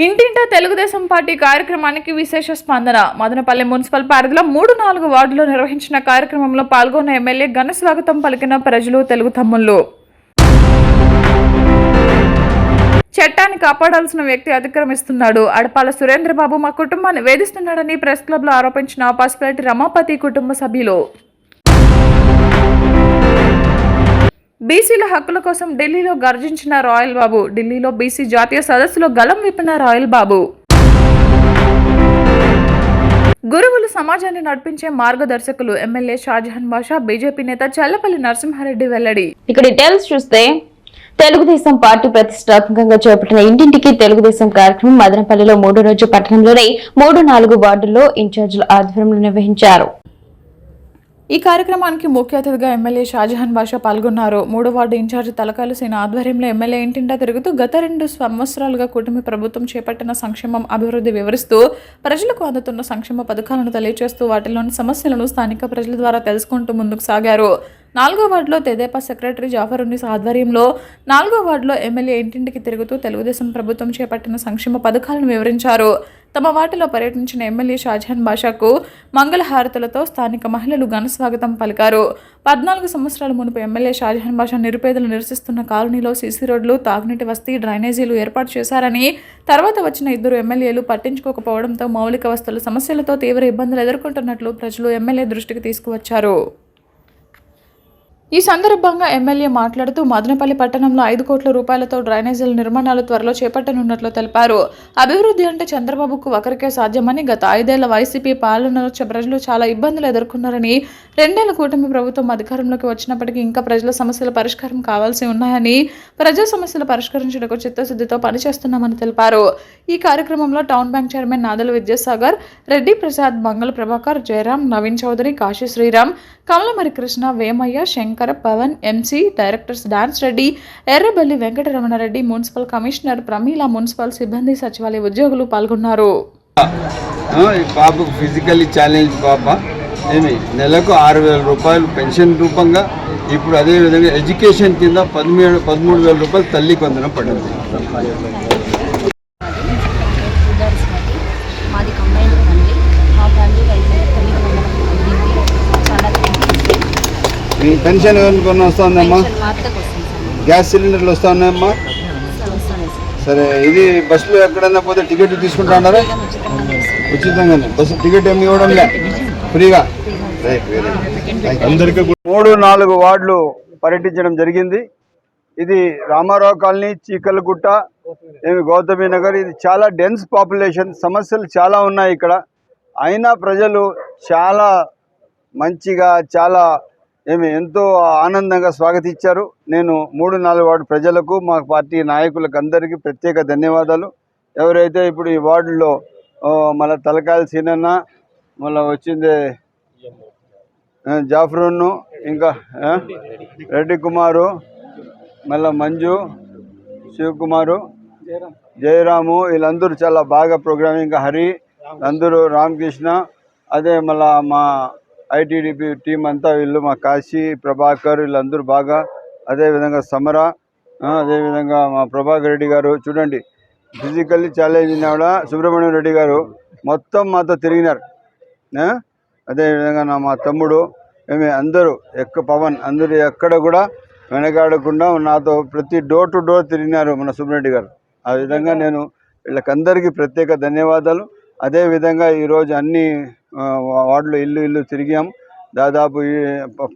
ఇంటింటా తెలుగుదేశం పార్టీ కార్యక్రమానికి విశేష స్పందన. మదనపల్లి మున్సిపల్ పరిధిలో 3-4 వార్డుల్లో నిర్వహించిన కార్యక్రమంలో పాల్గొన్న ఎమ్మెల్యే ఘన స్వాగతం పలికిన ప్రజలు, తెలుగు తమ్ముళ్లు. చట్టాన్ని కాపాడాల్సిన వ్యక్తి అతిక్రమిస్తున్నాడు. అడపాల సురేంద్రబాబు మా కుటుంబాన్ని వేధిస్తున్నాడని ప్రెస్ క్లబ్ లో ఆరోపించిన పసుపులేటి రమాపతి కుటుంబ సభ్యులు. బీసీల హక్కుల కోసం ఢిల్లీలో గర్జించిన రాయల్ బాబు. ఢిల్లీలో బీసీ జాతీయ సదస్సులో గలం విప్పిన రాయల్ బాబు. గురువులు సమాజాన్ని నడిపించే మార్గదర్శకులు. ఎమ్మెల్యే షాజహాన్ బాషా. బీజేపీ నేత చల్లపల్లి నరసింహారెడ్డి వెల్లడి. ఇక డీటెయిల్స్ చూస్తే తెలుగుదేశం పార్టీ ప్రతిష్టాత్మకంగా చేపట్టిన ఇంటింటికి తెలుగుదేశం కార్యక్రమం మదనపల్లిలో 3వ రోజు పట్టణంలోని 3-4 వార్డుల్లో ఇన్ఛార్జీల ఆధ్వర్యంలో నిర్వహించారు. ఈ కార్యక్రమానికి ముఖ్య అతిథిగా ఎమ్మెల్యే షాజహాన్ బాషా పాల్గొన్నారు. 3వ వార్డు ఇన్ఛార్జి తలకాయల సేన ఆధ్వర్యంలో ఎమ్మెల్యే ఇంటింటా తిరుగుతూ గత 2 సంవత్సరాలుగా కూటమి ప్రభుత్వం చేపట్టిన సంక్షేమం, అభివృద్ధి వివరిస్తూ ప్రజలకు అందుతున్న సంక్షేమ పథకాలను తెలియజేస్తూ వాటిలోని సమస్యలను స్థానిక ప్రజల ద్వారా తెలుసుకుంటూ ముందుకు సాగారు. 4వ వార్డులో తెదేపా సెక్రటరీ జాఫర్ ఉన్నీస్ ఆధ్వర్యంలో 4వ వార్డులో ఎమ్మెల్యే ఇంటింటికి తిరుగుతూ తెలుగుదేశం ప్రభుత్వం చేపట్టిన సంక్షేమ పథకాలను వివరించారు. తమ వాటిలో పర్యటించిన ఎమ్మెల్యే షాజహాన్ బాషాకు మంగళహారతులతో స్థానిక మహిళలు ఘన స్వాగతం పలికారు. 14 సంవత్సరాల మునుపు ఎమ్మెల్యే షాజహాన్ బాషా నిరుపేదలు నివసిస్తున్న కాలనీలో సీసీ రోడ్లు, తాగునీటి వసతి, డ్రైనేజీలు ఏర్పాటు చేశారని, తర్వాత వచ్చిన 2 ఎమ్మెల్యేలు పట్టించుకోకపోవడంతో మౌలిక వసతుల సమస్యలతో తీవ్ర ఇబ్బందులు ఎదుర్కొంటున్నట్లు ప్రజలు ఎమ్మెల్యే దృష్టికి తీసుకువచ్చారు. ఈ సందర్భంగా ఎమ్మెల్యే మాట్లాడుతూ మదనపల్లి పట్టణంలో 5 కోట్ల రూపాయలతో డ్రైనేజీల నిర్మాణాలు త్వరలో చేపట్టనున్నట్లు తెలిపారు. అభివృద్ధి అంటే చంద్రబాబుకు ఒకరికే సాధ్యమని, గత 5 ఏళ్ల వైసీపీ పాలనలో ప్రజలు చాలా ఇబ్బందులు ఎదుర్కొన్నారని, 2 ఏళ్ల కూటమి ప్రభుత్వం అధికారంలోకి వచ్చినప్పటికీ ఇంకా ప్రజల సమస్యల పరిష్కారం కావాల్సి ఉన్నాయని, ప్రజా సమస్యలు పరిష్కరించడానికి చిత్తశుద్ధితో పనిచేస్తున్నామని తెలిపారు. ఈ కార్యక్రమంలో town bank chairman Nadala Vidyasagar Reddy, Prasad, Mangala Prabhakar, Jayaram, Naveen Chowdary, Kashi Sriram, Kamalamari Krishna, Vemayya, Shankar, Pawan, MC, directors డాన్స్ Reddy, Errabelli Venkataramanareddy, municipal commissioner Pramila, municipal సిబ్బంది, సచివాలయ ఉద్యోగులు పాల్గొన్నారు. బాబుకు ఫిజికల్లీ ఛాలెంజ్ పాప నెలకు 6,000 రూపాయలు పెన్షన్ రూపంగా, ఇప్పుడు అదేవిధంగా ఎడ్యుకేషన్ కింద 13,000 రూపాయలు తల్లి కొందరం పడింది. మీ పెన్షన్ కొన్ని వస్తుందమ్మా? గ్యాస్ సిలిండర్లు వస్తా ఉన్నాయమ్మా? సరే, ఇది బస్సులో ఎక్కడన్నా పోతే టికెట్ తీసుకుంటా ఉన్నారా? ఉచితంగానే బస్సు టికెట్ ఏమి ఇవ్వడం లే, ఫ్రీగా. 3-4 వార్డులు పర్యటించడం జరిగింది. ఇది రామారావు కాలనీ, చీకలగుట్ట, గౌతమి నగర్. ఇది చాలా డెన్స్ పాపులేషన్, సమస్యలు చాలా ఉన్నాయి ఇక్కడ. అయినా ప్రజలు చాలా మంచిగా, చాలా ఎంతో ఆనందంగా స్వాగతించారు. నేను 3-4 వార్డు ప్రజలకు, మా పార్టీ నాయకులకు అందరికీ ప్రత్యేక ధన్యవాదాలు. ఎవరైతే ఇప్పుడు ఈ వార్డులో మళ్ళీ తలకాయల సీనన్న, మళ్ళీ వచ్చింది జాఫరును, ఇంకా రెడ్డి కుమారు, మళ్ళీ మంజు, శివకుమారు, జయరాము, వీళ్ళందరూ చాలా బాగా ప్రోగ్రామ్, ఇంకా హరి, అందరూ రామకృష్ణ, అదే మళ్ళీ మా ఐటీడీపీ టీం అంతా, వీళ్ళు మా కాశీ, ప్రభాకర్, వీళ్ళందరూ బాగా, అదేవిధంగా సమర, అదేవిధంగా మా ప్రభాకర్ రెడ్డి గారు, చూడండి ఫిజికల్లీ ఛాలెంజ్ కూడా సుబ్రహ్మణ్యం రెడ్డి గారు మొత్తం మాతో తిరిగినారు. అదేవిధంగా మా తమ్ముడు అందరూ పవన్, అందరూ ఎక్కడ కూడా వెనకాడకుండా నాతో ప్రతి డోర్ టు డోర్ తిరిగినారు మన సుబ్రహ్మణ్య గారు. ఆ విధంగా నేను వీళ్ళకందరికీ ప్రత్యేక ధన్యవాదాలు. అదేవిధంగా ఈరోజు అన్ని వార్డులో ఇల్లు తిరిగాము. దాదాపు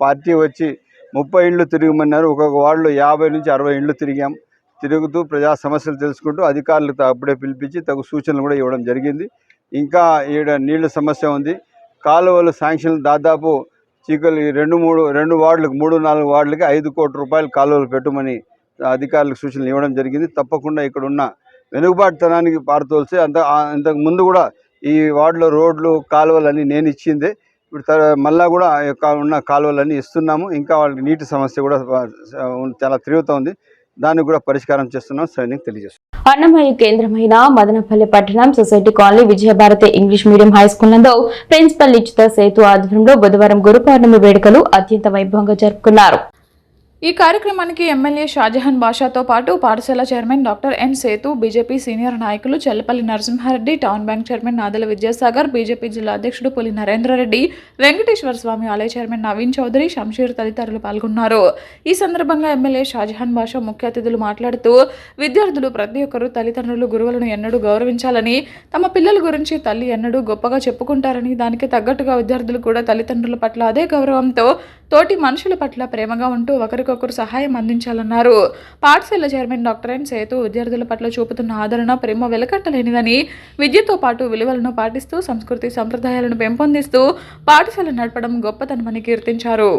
పార్టీ వచ్చి 30 ఇళ్ళు తిరగమన్నారు. ఒక్కొక్క వార్డులో 50 నుంచి 60 ఇళ్ళు తిరిగాం. తిరుగుతూ ప్రజా సమస్యలు తెలుసుకుంటూ అధికారులకు అప్పుడే పిలిపించి తగు సూచనలు కూడా ఇవ్వడం జరిగింది. ఇంకా ఈడ నీళ్ళ సమస్య ఉంది. కాలువలు శాంక్షన్లు దాదాపు చీకలు 2 వార్డులకు, 3-4 వార్డులకి 5 కోట్ల రూపాయలు కాలువలు పెట్టమని అధికారులకు సూచనలు ఇవ్వడం జరిగింది. తప్పకుండా ఇక్కడ ఉన్న వెనుకబాటుతనానికి పారతోల్సి అంతకు ముందు కూడా ఈ వార్డులో రోడ్లు, కాలువలన్నీ నేను ఇచ్చిందే. ఇప్పుడు మళ్ళా కూడా ఉన్న కాలువలన్నీ ఇస్తున్నాము. ఇంకా వాళ్ళకి నీటి సమస్య కూడా చాలా తీవ్రత ఉంది. దానికి కూడా పరిష్కారం చేస్తున్నాం. సైనిక్ తెలియజేస్తున్నాం. అన్నమయ్య కేంద్రమైన మదనపల్లి పట్టణం society colony Vijayabharathi English medium high school నందు ప్రిన్సిపల్ లిచిత సేతు ఆధ్వర్యంలో బుధవారం గురు పౌర్ణమి వేడుకలు అత్యంత వైభవంగా జరుపుకున్నారు. ఈ కార్యక్రమానికి ఎమ్మెల్యే షాజహాన్ బాషాతో పాటు పాఠశాల chairman doctor N Sethu, BJP senior నాయకులు Chellapalli Narasimhareddy, town bank chairman Nadela Vidyasagar, BJP జిల్లా అధ్యక్షుడు పులి నరేంద్రరెడ్డి, వెంకటేశ్వర స్వామి ఆలయ చైర్మన్ నవీన్ చౌదరి, షంషీర్ తదితరులు పాల్గొన్నారు. ఈ సందర్భంగా ఎమ్మెల్యే షాజహాన్ బాషా ముఖ్య అతిథులు మాట్లాడుతూ విద్యార్థులు ప్రతి ఒక్కరూ తల్లిదండ్రులు, గురువులను ఎన్నడూ గౌరవించాలని, తమ పిల్లల గురించి తల్లి ఎన్నడూ గొప్పగా చెప్పుకుంటారని, దానికి తగ్గట్టుగా విద్యార్థులు కూడా తల్లిదండ్రుల పట్ల అదే గౌరవంతో తోటి మనుషుల పట్ల ప్రేమగా ఉంటూ ఒకరికొకరు సహాయం అందించాలన్నారు. పాఠశాల చైర్మన్ డాక్టర్ ఎన్ సేతు విద్యార్థుల పట్ల చూపుతున్న ఆదరణ, ప్రేమ వెలకట్టలేనిదని, విద్యతో పాటు విలువలను పాటిస్తూ సంస్కృతి సంప్రదాయాలను పెంపొందిస్తూ పాఠశాల నడపడం గొప్పతనమని కీర్తించారు.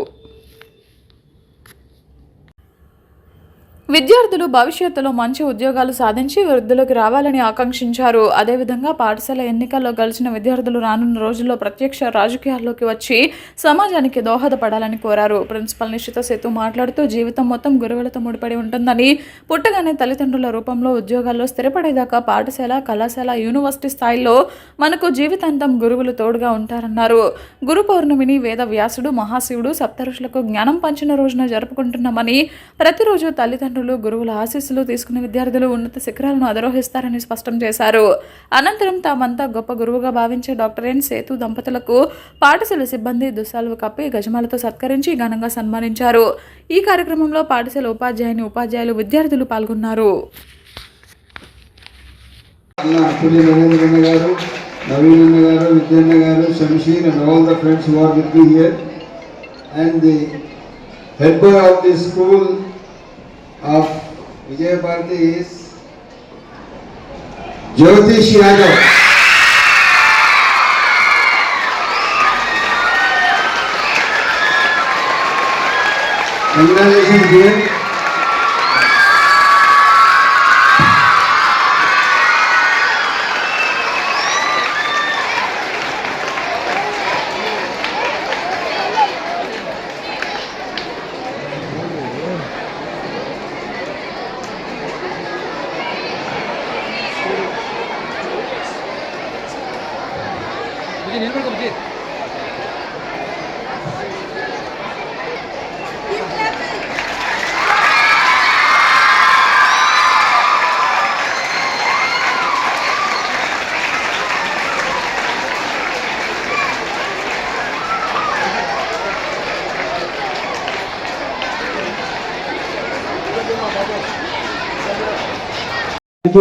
విద్యార్థులు భవిష్యత్తులో మంచి ఉద్యోగాలు సాధించి వృద్ధిలోకి రావాలని ఆకాంక్షించారు. అదేవిధంగా పాఠశాల ఎన్నికల్లో గెలిచిన విద్యార్థులు రానున్న రోజుల్లో ప్రత్యక్ష రాజకీయాల్లోకి వచ్చి సమాజానికి దోహదపడాలని కోరారు. ప్రిన్సిపల్ నిషిత సేతు మాట్లాడుతూ జీవితం మొత్తం గురువులతో ముడిపడి ఉంటుందని, పుట్టగానే తల్లిదండ్రుల రూపంలో ఉద్యోగాల్లో స్థిరపడేదాకా పాఠశాల, కళాశాల, యూనివర్సిటీ స్థాయిలో మనకు జీవితాంతం గురువులు తోడుగా ఉంటారన్నారు. గురు పౌర్ణమిని వేద వ్యాసుడు, మహాశివుడు, సప్తఋషులకు జ్ఞానం పంచిన రోజున జరుపుకుంటున్నామని, ప్రతిరోజు తల్లిదండ్రులు, గురువుల ఆశీస్సులు తీసుకునే విద్యార్థులు ఉన్నత శిఖరాలను అధిరోహిస్తారని స్పష్టం చేశారు. అనంతరం తామంతా గొప్ప గురువుగా భావించే డాక్టర్ ఎన్ సేతు దంపతులకు పాఠశాల సిబ్బంది దుశాలువు కప్పి గజమాలతో సత్కరించి ఘనంగా సన్మానించారు. ఈ కార్యక్రమంలో పాఠశాల ఉపాధ్యాయులు, విద్యార్థులు పాల్గొన్నారు. of Vijay Bharati is Jyotish Yadav. Congratulations dear.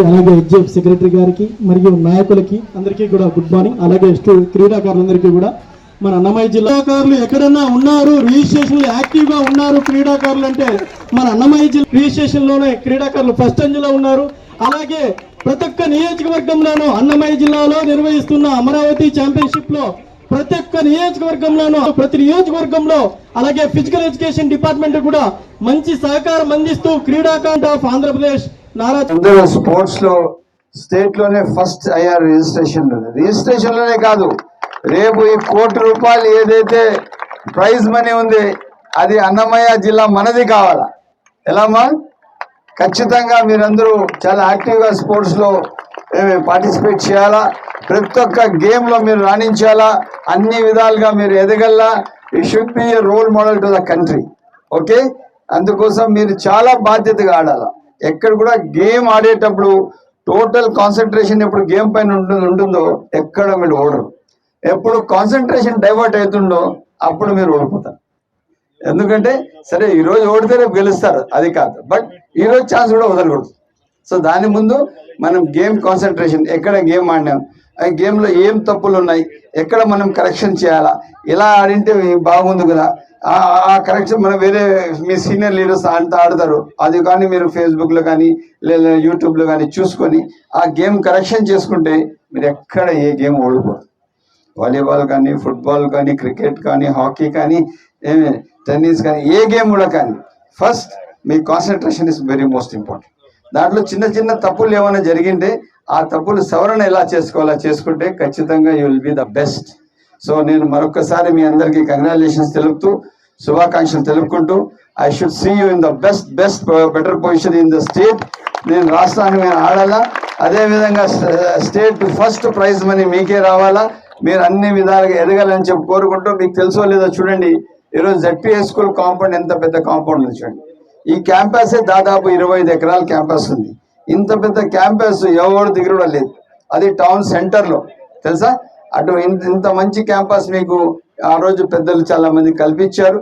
అలాగే ఎగ్జిబ్ సెక్రటరీ గారికి మరియు నాయకులకి అందరికీ కూడా గుడ్ మార్నింగ్. అలాగే క్రీడాకారులందరికీ కూడా మన అన్నమయ్య జిల్లాకారులు ఎక్కడన్నా ఉన్నారు, రిజిస్ట్రేషన్ యాక్టివ్ గా ఉన్నారు క్రీడాకారులు అంటే మన అన్నమయ్య జిల్లా రిజిస్ట్రేషన్ లోనే క్రీడాకారులు ఫస్ట్ అంజలో ఉన్నారు. అలాగే ప్రతి ఒక్క నియోజకవర్గంలోనూ అన్నమయ్య జిల్లాలో నిర్వహిస్తున్న అమరావతి ఛాంపియన్షిప్ లో ప్రతి ఒక్క నియోజకవర్గంలోనూ ప్రతి నియోజకవర్గంలో అలాగే ఫిజికల్ ఎడ్యుకేషన్ డిపార్ట్మెంట్ కూడా మంచి సహకారం అందిస్తూ క్రీడాకాండ ఆఫ్ ఆంధ్రప్రదేశ్ అందరూ స్పోర్ట్స్ లో స్టేట్ లోనే ఫస్ట్ అయ్యారు రిజిస్ట్రేషన్ లోనే కాదు, రేపు ఈ ₹1,00,00,000 ఏదైతే ప్రైజ్ మనీ ఉంది అది అన్నమయ్య జిల్లా మనది కావాలా. ఎలామా? ఖచ్చితంగా మీరందరూ చాలా యాక్టివ్గా స్పోర్ట్స్ లో పార్టిసిపేట్ చేయాలా, ప్రతి ఒక్క గేమ్ లో మీరు రాణించాలా, అన్ని విధాలుగా మీరు ఎదగల్లా. You should be a role model to the country. Okay, అందుకోసం మీరు చాలా బాధ్యతగా ఆడాలా. ఎక్కడ కూడా గేమ్ ఆడేటప్పుడు టోటల్ కాన్సన్ట్రేషన్ ఎప్పుడు గేమ్ పైన ఉంటుందో ఎక్కడ మీరు ఓడరు. ఎప్పుడు కాన్సన్ట్రేషన్ డైవర్ట్ అవుతుందో అప్పుడు మీరు ఓడిపోతారు. ఎందుకంటే సరే ఈరోజు ఓడితే రేపు గెలుస్తారు, అది కాదు, బట్ ఈరోజు ఛాన్స్ కూడా వదలకూడదు. సో దాని ముందు మనం గేమ్ కాన్సన్ట్రేషన్, ఎక్కడ గేమ్ ఆడినాం, ఆ గేమ్లో ఏం తప్పులు ఉన్నాయి, ఎక్కడ మనం కరెక్షన్ చేయాలా, ఎలా ఆడింటే బాగుంది కదా, ఆ కరెక్షన్ మనం వేరే మీ సీనియర్ లీడర్స్ అంతా ఆడతారు, అది కానీ మీరు ఫేస్బుక్లో కానీ లేదా యూట్యూబ్లో కానీ చూసుకొని ఆ గేమ్ కరెక్షన్ చేసుకుంటే మీరు ఎక్కడ ఏ గేమ్ ఓడిపోదు. వాలీబాల్ కానీ, ఫుట్బాల్ కానీ, క్రికెట్ కానీ, హాకీ కానీ, టెన్నిస్ కానీ, ఏ గేమ్ కూడా కానీ first me concentration is very most important. దాంట్లో చిన్న చిన్న తప్పులు ఏమైనా జరిగింటే ఆ తప్పులు సవరణ ఎలా చేసుకోవాలా చేసుకుంటే ఖచ్చితంగా you will be the best. So నేను మరొకసారి మీ అందరికీ కంగ్రాచులేషన్స్ తెలుపుతూ శుభాకాంక్షలు తెలుపుకుంటూ I should see you in the best better position in the state. నేను రాష్ట్రానికి నేను ఆడాలా, అదేవిధంగా స్టేట్ ఫస్ట్ ప్రైజ్ మనీ మీకే రావాలా, మీరు అన్ని విధాలుగా ఎదగాలని చెప్పి కోరుకుంటూ, మీకు తెలుసో లేదో చూడండి ఈరోజు ZPS స్కూల్ కాంపౌండ్ ఎంత పెద్ద కాంపౌండ్ ఉంది చూడండి. ఈ క్యాంపసే దాదాపు 25 ఎకరాల క్యాంపస్ ఉంది. ఇంత పెద్ద క్యాంపస్ ఎవరు దిగురు లేదు, అది టౌన్ సెంటర్లో తెలుసా. అటు ఇంత మంచి క్యాంపస్ మీకు ఆ రోజు పెద్దలు చాలా మంది కల్పించారు.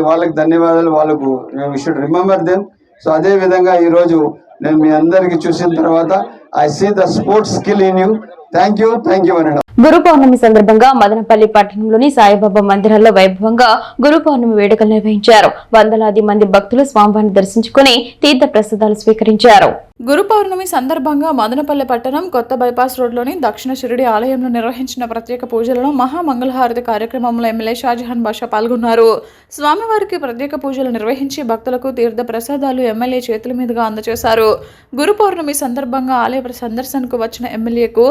వాళ్ళకి ధన్యవాదాలు. వాళ్ళకు we should remember them. So అదే విధంగా ఈరోజు నేను మీ అందరికి చూసిన తర్వాత I see the sports skill in you. Thank you అనడం. గురు పౌర్ణమి సందర్భంగా మదనపల్లి పట్టణంలోని సాయిబాబా మందిరాల్లో వైభవంగా గురు పౌర్ణమి వేడుకలు నిర్వహించారు. వందలాది మంది భక్తులు స్వామివారిని దర్శించుకుని తీర్థ ప్రసాదాలు స్వీకరించారు. గురు పౌర్ణమి సందర్భంగా మదనపల్లె పట్టణం కొత్త బైపాస్ రోడ్లోని దక్షిణ షిరిడి ఆలయంలో నిర్వహించిన ప్రత్యేక పూజలలో మహామంగళహారతి కార్యక్రమంలో ఎమ్మెల్యే షాజహాన్ బాషా పాల్గొన్నారు. స్వామివారికి ప్రత్యేక పూజలు నిర్వహించి భక్తులకు తీర్థ ప్రసాదాలు ఎమ్మెల్యే చేతుల మీదుగా అందజేశారు. గురు పౌర్ణమి సందర్భంగా ఆలయ సందర్శనకు వచ్చిన ఎమ్మెల్యేకు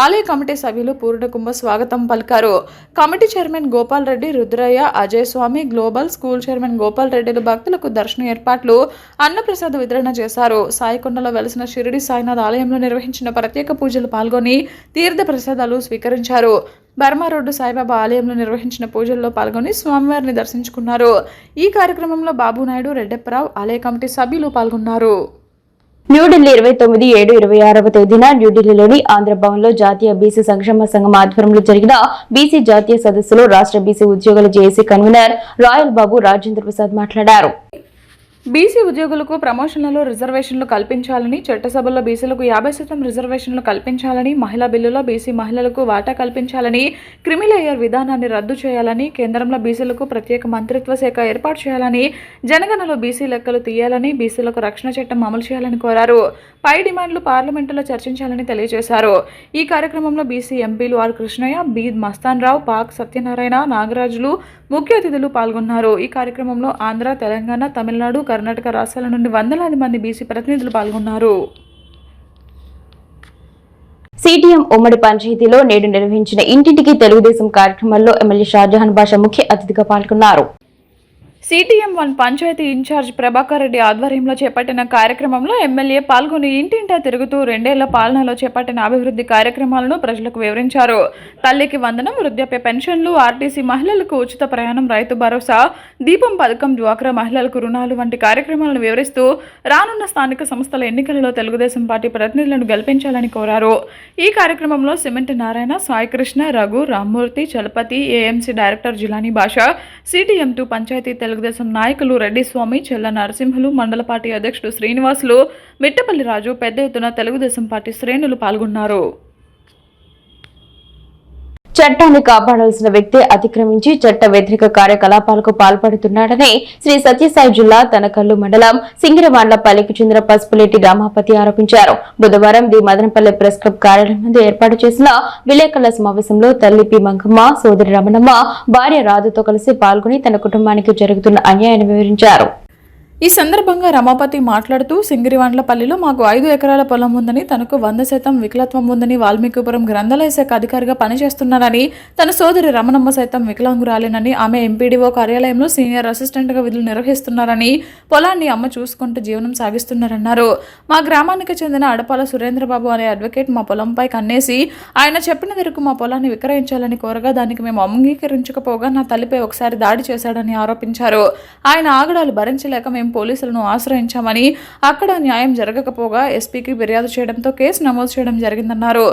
ఆలయ కమిటీ సభ్యులు పూర్ణకుంభ స్వాగతం పలికారు. కమిటీ చైర్మన్ గోపాల్ రెడ్డి, రుద్రయ్య, అజయ్ స్వామి, గ్లోబల్ స్కూల్ చైర్మన్ గోపాల్ రెడ్డిలు భక్తులకు దర్శన ఏర్పాట్లు, అన్నప్రసాద వితరణ చేశారు. సాయికొండలో వెలసిన షిరిడి సాయినాథ్ ఆలయంలో నిర్వహించిన ప్రత్యేక పూజలు పాల్గొని తీర్థ ప్రసాదాలు స్వీకరించారు. బర్మా రోడ్డు సాయిబాబా ఆలయంలో నిర్వహించిన పూజల్లో పాల్గొని స్వామివారిని దర్శించుకున్నారు. ఈ కార్యక్రమంలో బాబునాయుడు, రెడ్డెప్పరావు ఆలయ కమిటీ సభ్యులు పాల్గొన్నారు. న్యూఢిల్లీ 29/7/26వ తేదీన న్యూఢిల్లీలోని ఆంధ్రభవన్లో జాతీయ బీసీ సంక్షేమ సంఘం ఆధ్వర్యంలో జరిగిన బీసీ జాతీయ సదస్సులో రాష్ట్ర బీసీ ఉద్యోగుల JAC convener royal Babu Rajendra Prasad మాట్లాడారు. బీసీ ఉద్యోగులకు ప్రమోషన్లలో రిజర్వేషన్లు కల్పించాలని, చట్టసభల్లో బీసీలకు 50% రిజర్వేషన్లు కల్పించాలని, మహిళా బిల్లులో బీసీ మహిళలకు వాటా కల్పించాలని, క్రిమిలేయర్ విధానాన్ని రద్దు చేయాలని, కేంద్రంలో బీసీలకు ప్రత్యేక మంత్రిత్వ శాఖ ఏర్పాటు చేయాలని, జనగణనలో బీసీ లెక్కలు తీయాలని, బీసీలకు రక్షణ చట్టం అమలు చేయాలని కోరారు. పై డిమాండ్లు పార్లమెంటులో చర్చించాలని తెలియజేశారు. ఈ కార్యక్రమంలో బీసీ ఎంపీలు ఆర్ కృష్ణయ్య, బి మస్తాన్ రావు, పాక్ సత్యనారాయణ, నాగరాజులు ముఖ్య అతిథులు పాల్గొన్నారు. ఈ కార్యక్రమంలో ఆంధ్ర, తెలంగాణ, తమిళనాడు, కర్ణాటక రాష్ట్రాల నుండి వందలాది మంది బీసీ ప్రతినిధులు పాల్గొన్నారు. సిటిఎం ఉమ్మడి పంచాయతీలో నేడు నిర్వహించిన ఇంటింటికి తెలుగుదేశం కార్యక్రమంలో ఎమ్మెల్యే షాజహాన్ బాషా ముఖ్య అతిథిగా పాల్గొన్నారు. సిటిఎం 1 పంచాయతీ ఇన్ఛార్జ్ ప్రభాకర్ రెడ్డి ఆధ్వర్యంలో చేపట్టిన కార్యక్రమంలో ఎమ్మెల్యే పాల్గొని ఇంటింటా తిరుగుతూ 2 ఏళ్ల పాలనలో చేపట్టిన అభివృద్ధి కార్యక్రమాలను ప్రజలకు వివరించారు. తల్లికి వందనం, వృద్ధాప్య పెన్షన్లు, ఆర్టీసీ మహిళలకు ఉచిత ప్రయాణం, రైతు భరోసా, దీపం పథకం, డ్వాక్రా మహిళలకు రుణాలు వంటి కార్యక్రమాలను వివరిస్తూ రానున్న స్థానిక సంస్థల ఎన్నికలలో తెలుగుదేశం పార్టీ ప్రతినిధులను గెలిపించాలని కోరారు. ఈ కార్యక్రమంలో cement Narayana, Saikrishna, Raghu, Rammurthy, Chalapathi, AMC director Jilani Basha, CTM 2 panchayati Telugu Desam నాయకులు రెడ్డి స్వామి, చెల్ల నరసింహులు, మండల పార్టీ అధ్యక్షుడు శ్రీనివాసులు, మిట్టపల్లి రాజు పెద్ద ఎత్తున తెలుగుదేశం పార్టీ శ్రేణులు పాల్గొన్నారు. చట్టాన్ని కాపాడాల్సిన వ్యక్తి అతిక్రమించి చట్ట వ్యతిరేక కార్యకలాపాలకు పాల్పడుతున్నాడని శ్రీ సత్యసాయి జిల్లా తనకల్లు మండలం సింగిరవాండ్లపల్లికి చెందిన పసుపులేటి రామాపతి ఆరోపించారు. బుధవారం ది మదనపల్లె ప్రెస్ క్లబ్ కార్యాలయం ముందు ఏర్పాటు చేసిన విలేకరుల సమావేశంలో తల్లి పి మంగమ్మ, సోదరి రమణమ్మ, భార్య రాధతో కలిసి పాల్గొని తన కుటుంబానికి జరుగుతున్న అన్యాయాన్ని వివరించారు. ఈ సందర్భంగా రమాపతి మాట్లాడుతూ సింగిరివాండ్లపల్లిలో మాకు 5 ఎకరాల పొలం ఉందని, తనకు 100% వికలత్వం ఉందని, వాల్మీకిపురం గ్రంథాలయ శాఖ అధికారిగా పనిచేస్తున్నానని, తన సోదరి రమణమ్మ సైతం వికలాంగురాలేనని, ఆమె ఎంపీడీఓ కార్యాలయంలో సీనియర్ అసిస్టెంట్గా విధులు నిర్వహిస్తున్నారని, పొలాన్ని అమ్మ చూసుకుంటూ జీవనం సాగిస్తున్నారన్నారు. మా గ్రామానికి చెందిన అడపాల సురేంద్రబాబు అనే అడ్వకేట్ మా పొలంపై కన్నేసి ఆయన చెప్పిన ధరకు మా పొలాన్ని విక్రయించాలని కోరగా దానికి మేము అంగీకరించకపోగా నా తల్లిపై ఒకసారి దాడి చేశాడని ఆరోపించారు. ఆయన ఆగడాలు భరించలేక మేము పోలీసులను ఆశ్రయించామని, అక్కడ న్యాయం జరగకపోగా ఎస్పీకి ఫిర్యాదు చేయడంతో కేసు నమోదు చేయడం జరిగిందన్నారు.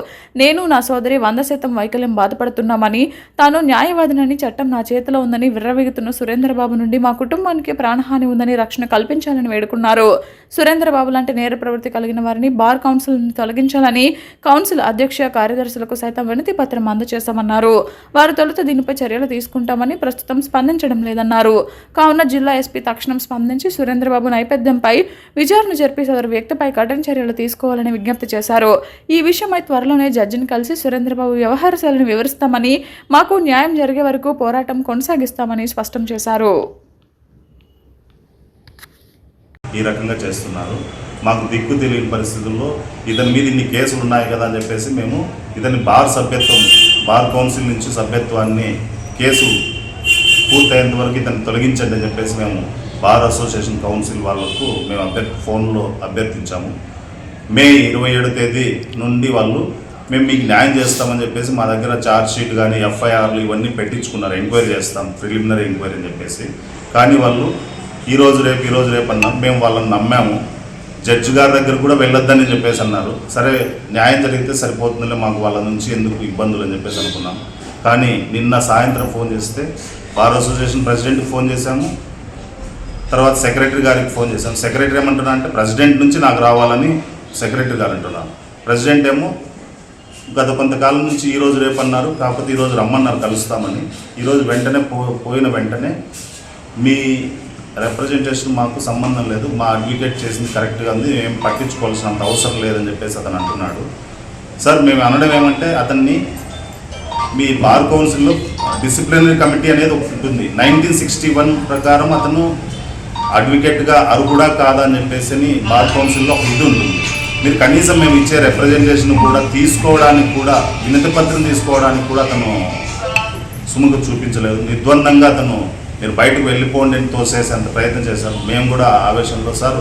నేను నా సోదరి 100% వైకల్యం బాధపడుతున్నామని, తాను న్యాయవాదినని, చట్టం నా చేతిలో ఉందని విర్రవీగుతున్న సురేంద్రబాబు నుండి మా కుటుంబానికి ప్రాణహాని ఉందని రక్షణ కల్పించాలని వేడుకున్నారు. సురేంద్రబాబు లాంటి నేర ప్రవృత్తి కలిగిన వారిని బార్ కౌన్సిల్ నుండి తొలగించాలని కౌన్సిల్ అధ్యక్ష, కార్యదర్శులకు సైతం వినతి పత్రం అందజేశామన్నారు. వారు తొలుత దీనిపై చర్యలు తీసుకుంటామని, ప్రస్తుతం స్పందించడం లేదన్నారు. కావున జిల్లా ఎస్పీ తక్షణం స్పందించి సురేంద్రబాబు నైపథ్యంపై విచారణ జరిపి సదరు వ్యక్తిపై కఠిన చర్యలు తీసుకోవాలని విజ్ఞప్తి చేశారు. ఈ విషయమై త్వరలోనే జడ్జిని కలిసి సురేంద్రబాబు వ్యవహార శైలిని వివరిస్తామని, మాకు న్యాయం జరిగే వరకు పోరాటం కొనసాగిస్తామని స్పష్టం చేశారు. ఈ రకంగా చేస్తున్నారు. మాకు దిక్కు తెలియని పరిస్థితుల్లో ఇతని మీద ఇన్ని కేసులు ఉన్నాయి కదా అని చెప్పేసి మేము ఇతని బార్ కౌన్సిల్ నుంచి సభ్యత్వాన్ని కేసు పూర్తయ్యేంత వరకు ఇతన్ని తొలగించండి అని చెప్పేసి మేము బార్ అసోసియేషన్ కౌన్సిల్ వాళ్ళకు మేము ఫోన్లో అభ్యర్థించాము. మే 27 తేదీ నుండి వాళ్ళు మేము మీకు న్యాయం చేస్తామని చెప్పేసి మా దగ్గర ఛార్జ్ షీట్ కానీ ఎఫ్ఐఆర్లు ఇవన్నీ పెట్టించుకున్నారు. ఎంక్వైరీ చేస్తాం, ప్రిలిమినరీ ఎంక్వైరీ అని చెప్పేసి. కానీ వాళ్ళు ఈరోజు రేపు అన్నారు. మేము వాళ్ళని నమ్మాము. జడ్జి గారి దగ్గర కూడా వెళ్ళొద్దని చెప్పేసి అన్నారు. సరే, న్యాయం జరిగితే సరిపోతుందిలే, మాకు వాళ్ళ నుంచి ఎందుకు ఇబ్బందులు అని చెప్పేసి అనుకున్నాం. కానీ నిన్న సాయంత్రం ఫోన్ చేస్తే బార్ అసోసియేషన్ ప్రెసిడెంట్కి ఫోన్ చేశాము, తర్వాత సెక్రటరీ గారికి ఫోన్ చేశాము. సెక్రటరీ ఏమంటున్నా అంటే ప్రెసిడెంట్ నుంచి నాకు రావాలని సెక్రటరీ గారు అంటున్నారు. ప్రెసిడెంట్ ఏమో గత కొంతకాలం నుంచి ఈరోజు రేపు అన్నారు, కాకపోతే ఈరోజు రమ్మన్నారు కలుస్తామని. ఈరోజు వెంటనే పోయిన వెంటనే మీ రిప్రజెంటేషన్ మాకు సంబంధం లేదు, మా అడ్వకేట్ చేసింది కరెక్ట్గా ఉంది, ఏం పట్టించుకోవాల్సినంత అవసరం లేదని చెప్పేసి అతను అంటున్నాడు. సార్, మేము అనడం ఏమంటే అతన్ని మీ బార్ కౌన్సిల్లో డిసిప్లినరీ కమిటీ అనేది ఒకటి ఉంటుంది. 1961 ప్రకారం అతను అడ్వకేట్గా అర్హుడా కాదా అని చెప్పేసి బార్ కౌన్సిల్లో ఒక ఇది ఉంటుంది. మీరు కనీసం మేము ఇచ్చే రిప్రజెంటేషన్ కూడా తీసుకోవడానికి కూడా, వినతి పత్రం తీసుకోవడానికి కూడా అతను సుముఖ చూపించలేదు. నిర్ద్వందంగా అతను మీరు బయటకు వెళ్ళిపోండి అని తోసేసేంత ప్రయత్నం చేశారు. మేము కూడా ఆవేశంలో, సార్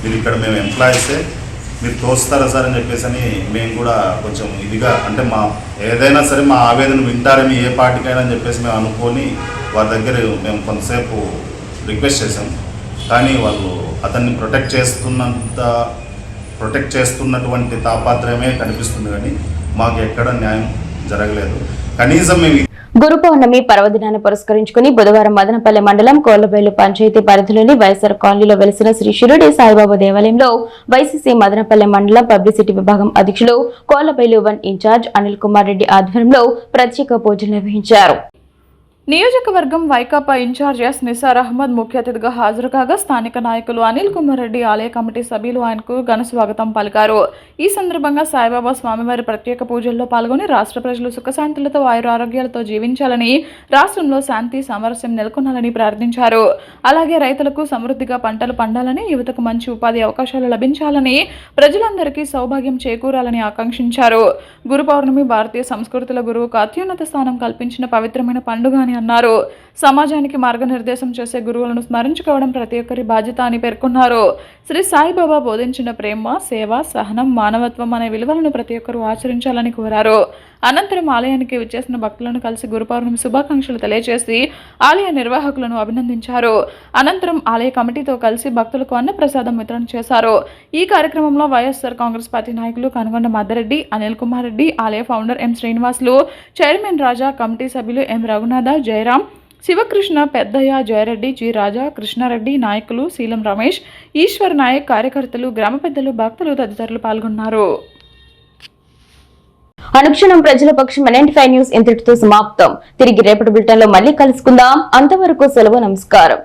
మీరు ఇక్కడ మేము ఎంప్లాయీసే, మీరు తోస్తారా సార్ అని చెప్పేసి అని మేము కూడా కొంచెం ఇదిగా, అంటే మా ఏదైనా సరే మా ఆవేదన వింటారని ఏ పార్టీకైనా అని చెప్పేసి మేము అనుకొని వారి దగ్గర మేము కొంతసేపు రిక్వెస్ట్ చేశాం. కానీ వాళ్ళు అతన్ని ప్రొటెక్ట్ చేస్తున్నటువంటి తాపాత్రయమే కనిపిస్తుంది, కానీ మాకు ఎక్కడ న్యాయం జరగలేదు. కనీసం మేము గురు పౌర్ణమి పర్వదినాన్ని పురస్కరించుకుని బుధవారం మదనపల్లె మండలం కోళ్లబైలు పంచాయతీ పరిధిలోని వైఎస్ఆర్ కాలనీలో వెలిసిన శ్రీ షిరిడి సాయిబాబా దేవాలయంలో వైసీసీ మదనపల్లె మండలం పబ్లిసిటీ విభాగం అధ్యక్షులు కోళ్లబైలు 1 ఇన్ఛార్జ్ అనిల్ కుమార్ రెడ్డి ఆధ్వర్యంలో ప్రత్యేక పూజలు నిర్వహించారు. నియోజకవర్గం వైకాపా ఇన్ఛార్జ్ ఎస్ నిసార్ అహ్మద్ ముఖ్య అతిథిగా హాజరు కాగా స్థానిక నాయకులు అనిల్ కుమార్ రెడ్డి, ఆలయ కమిటీ సభ్యులు ఆయనకు ఘన స్వాగతం పలికారు. ఈ సందర్భంగా సాయిబాబా స్వామివారి ప్రత్యేక పూజల్లో పాల్గొని రాష్ట్ర ప్రజలు సుఖశాంతులతో ఆయురారోగ్యాలతో జీవించాలని, రాష్ట్రంలో శాంతి సామరస్యం నెలకొనాలని ప్రార్థించారు. అలాగే రైతులకు సమృద్ధిగా పంటలు పండాలని, యువతకు మంచి ఉపాధి అవకాశాలు లభించాలని, ప్రజలందరికీ సౌభాగ్యం చేకూరాలని ఆకాంక్షించారు. గురు పౌర్ణమి భారతీయ సంస్కృతుల గురువుకు అత్యున్నత స్థానం కల్పించిన పవిత్రమైన పండుగ అని అన్నారు. సమాజానికి మార్గనిర్దేశం చేసే గురువులను స్మరించుకోవడం ప్రతి ఒక్కరి బాధ్యత అని పేర్కొన్నారు. శ్రీ సాయిబాబా బోధించిన ప్రేమ, సేవ, సహనం, మానవత్వం అనే విలువలను ప్రతి ఒక్కరూ ఆచరించాలని కోరారు. అనంతరం ఆలయానికి విచ్చేసిన భక్తులను కలిసి గురు పౌర్ణమి శుభాకాంక్షలు తెలియజేసి ఆలయ నిర్వాహకులను అభినందించారు. అనంతరం ఆలయ కమిటీతో కలిసి భక్తులకు అన్నప్రసాదం వితరణ చేశారు. ఈ కార్యక్రమంలో వైఎస్ఆర్ కాంగ్రెస్ పార్టీ నాయకులు కనుగొండ మద్దారెడ్డి, అనిల్ కుమార్ రెడ్డి, ఆలయ ఫౌండర్ ఎం శ్రీనివాసులు, చైర్మన్ రాజా, కమిటీ సభ్యులు ఎం రఘునాథ, జయరాం, శివకృష్ణ, పెద్దయ్య, జయరెడ్డి, జి రాజా, కృష్ణారెడ్డి, నాయకులు శీలం రమేష్, ఈశ్వర్ నాయక్, కార్యకర్తలు, గ్రామ పెద్దలు, భక్తులు తదితరులు పాల్గొన్నారు. అనుక్షణం ప్రజల పక్షం 95 న్యూస్ ఇంతటితో సమాప్తం. తిరిగి రేపటి బులెటిన్లో మళ్ళీ కలుసుకుందాం. అంతవరకు సెలవు, నమస్కారం.